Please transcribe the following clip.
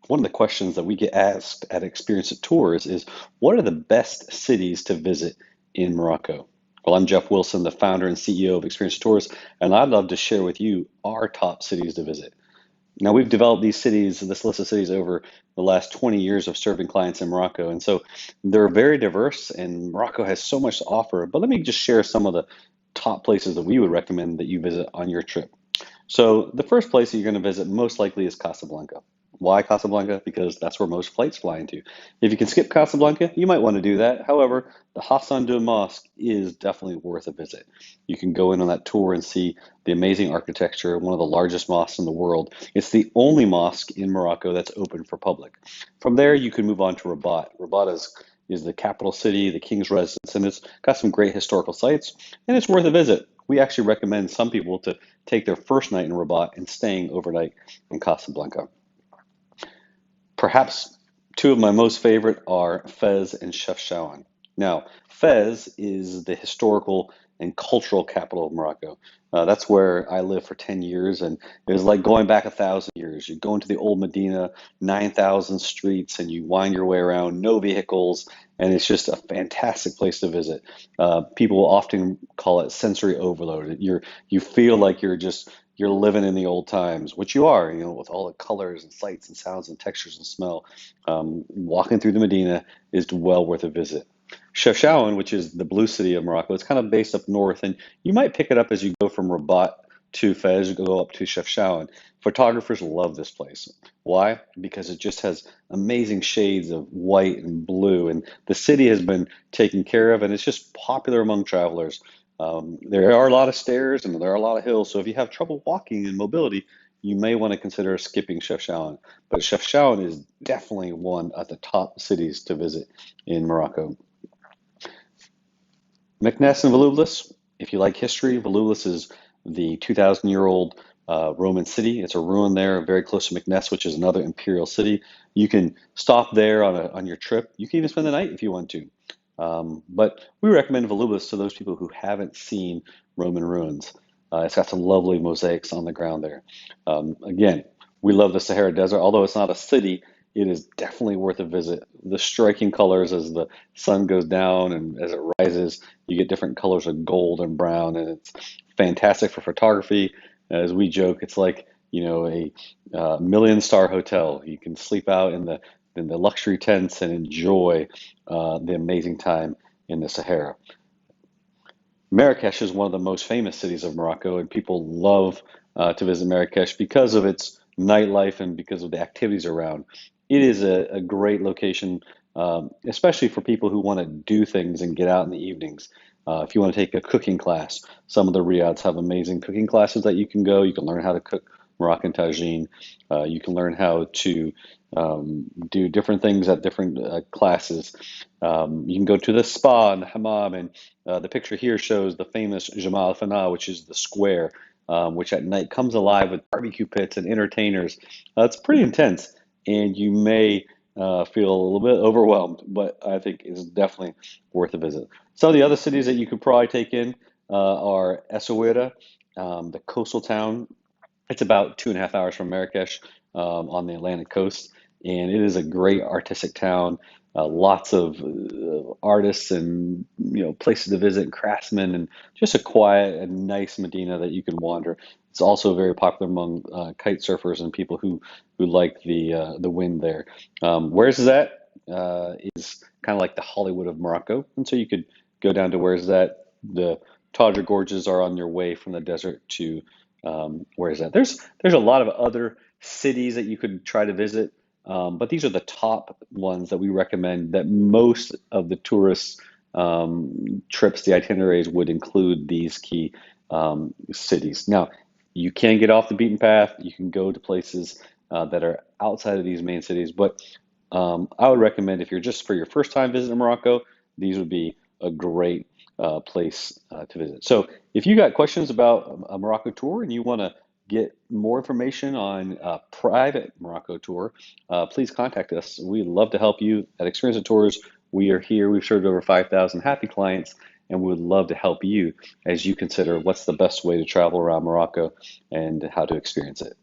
One of the questions that we get asked at Experience It Tours is, what are the best cities to visit in Morocco? Well, I'm Jeff Wilson, the founder and CEO of Experience It Tours, and I'd love to share with you our top cities to visit. Now, we've developed these cities, this list of cities, over the last 20 years of serving clients in Morocco. And so they're very diverse, and Morocco has so much to offer. But let me just share some of the top places that we would recommend that you visit on your trip. So the first place that you're going to visit most likely is Casablanca. Why Casablanca? Because that's where most flights fly into. If you can skip Casablanca, you might want to do that. However, the Hassan II Mosque is definitely worth a visit. You can go in on that tour and see the amazing architecture, one of the largest mosques in the world. It's the only mosque in Morocco that's open for public. From there, you can move on to Rabat. Rabat is the capital city, the king's residence, and it's got some great historical sites, and it's worth a visit. We actually recommend some people to take their first night in Rabat and staying overnight in Casablanca. Perhaps two of my most favorite are Fez and Chefchaouen. Now, Fez is the historical and cultural capital of Morocco. That's where I lived for 10 years, and it was like going back 1,000 years. You go into the old Medina, 9,000 streets, and you wind your way around, no vehicles, and it's just a fantastic place to visit. People often call it sensory overload. You feel like you're living in the old times, which you are, with all the colors and sights and sounds and textures and smell. Walking through the Medina is well worth a visit. Chefchaouen, which is the blue city of Morocco, it's kind of based up north, and you might pick it up as you go from Rabat to Fez, you go up to Chefchaouen. Photographers love this place. Why? Because it just has amazing shades of white and blue, and the city has been taken care of, and it's just popular among travelers. There are a lot of stairs and there are a lot of hills, so if you have trouble walking and mobility, you may want to consider skipping Chefchaouen. But Chefchaouen is definitely one of the top cities to visit in Morocco. Meknes and Volubilis, if you like history, Volubilis is the 2,000-year-old Roman city. It's a ruin there, very close to Meknes, which is another imperial city. You can stop there on your trip. You can even spend the night if you want to. But we recommend Volubilis to those people who haven't seen Roman ruins. It's got some lovely mosaics on the ground there. Again, we love the Sahara Desert. Although it's not a city, it is definitely worth a visit. The striking colors as the sun goes down and as it rises, you get different colors of gold and brown, and it's fantastic for photography. As we joke, it's like, a million-star hotel. You can sleep out in the luxury tents and enjoy the amazing time in the Sahara. Marrakesh is one of the most famous cities of Morocco, and people love to visit Marrakesh because of its nightlife and because of the activities around. It is a great location, especially for people who want to do things and get out in the evenings. If you want to take a cooking class, some of the riads have amazing cooking classes that you can go. You can learn how to cook Moroccan tagine. You can learn how to do different things at different classes. You can go to the spa and the hammam, and the picture here shows the famous Jamal Fana, which is the square, which at night comes alive with barbecue pits and entertainers. It's pretty intense, and you may feel a little bit overwhelmed, but I think it's definitely worth a visit. Some of the other cities that you could probably take in are Essaouira, the coastal town. It's about 2.5 hours from Marrakesh on the Atlantic coast, and it is a great artistic town. Lots of artists and places to visit, craftsmen, and just a quiet and nice Medina that you can wander. It's also very popular among kite surfers and people who like the wind there. Where's that is kind of like the Hollywood of Morocco, and so you could go down to where's that. The Tadra Gorges are on your way from the desert to where is that? There's a lot of other cities that you could try to visit, but these are the top ones that we recommend that most of the tourists trips, the itineraries would include these key cities. Now, you can get off the beaten path. You can go to places that are outside of these main cities, but I would recommend if you're just for your first time visiting Morocco, these would be a great place to visit. So if you got questions about a Morocco tour and you want to get more information on a private Morocco tour, please contact us. We'd love to help you at Experience It Tours. We are here. We've served over 5,000 happy clients, and we would love to help you as you consider what's the best way to travel around Morocco and how to experience it.